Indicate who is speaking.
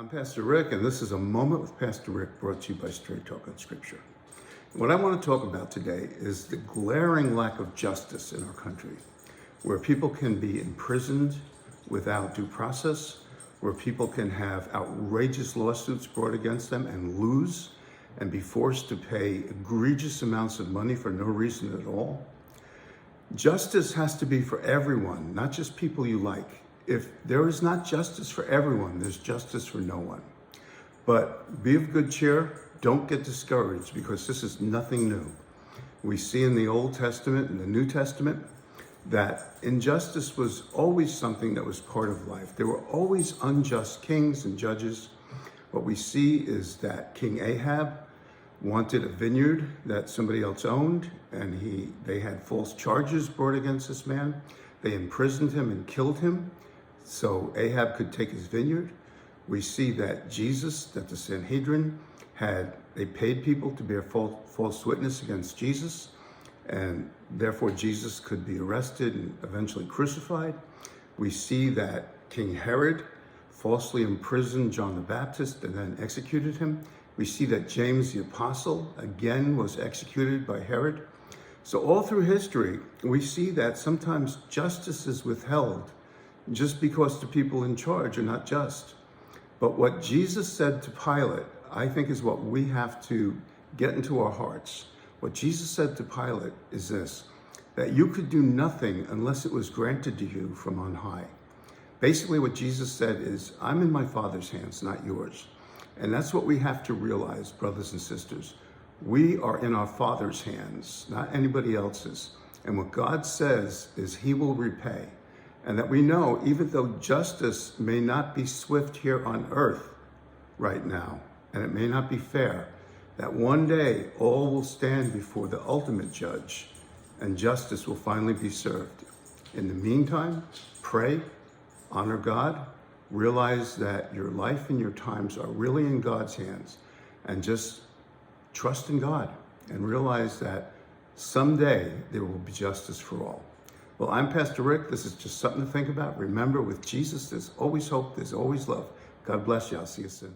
Speaker 1: I'm Pastor Rick, and this is a Moment with Pastor Rick brought to you by Straight Talk on Scripture. What I want to talk about today is the glaring lack of justice in our country, where people can be imprisoned without due process, where people can have outrageous lawsuits brought against them and lose and be forced to pay egregious amounts of money for no reason at all. Justice has to be for everyone, not just people you like. If there is not justice for everyone, there's justice for no one. But be of good cheer. Don't get discouraged, because this is nothing new. We see in the Old Testament and the New Testament that injustice was always something that was part of life. There were always unjust kings and judges. What we see is that King Ahab wanted a vineyard that somebody else owned, and they had false charges brought against this man. They imprisoned him and killed him so Ahab could take his vineyard. We see that the Sanhedrin they paid people to bear false witness against Jesus, and therefore Jesus could be arrested and eventually crucified. We see that King Herod falsely imprisoned John the Baptist and then executed him. We see that James the Apostle again was executed by Herod. So all through history, we see that sometimes justice is withheld just because the people in charge are not just. But what Jesus said to Pilate, I think, is what we have to get into our hearts. What Jesus said to Pilate is this: that you could do nothing unless it was granted to you from on high. Basically, what Jesus said is, I'm in my Father's hands, not yours. And that's what we have to realize, brothers and sisters. We are in our Father's hands, not anybody else's. And what God says is He will repay. And that we know, even though justice may not be swift here on earth right now, and it may not be fair, that one day all will stand before the ultimate judge and justice will finally be served. In the meantime, pray, honor God, realize that your life and your times are really in God's hands, and just trust in God and realize that someday there will be justice for all. Well, I'm Pastor Rick. This is just something to think about. Remember, with Jesus, there's always hope. There's always love. God bless you. I'll see you soon.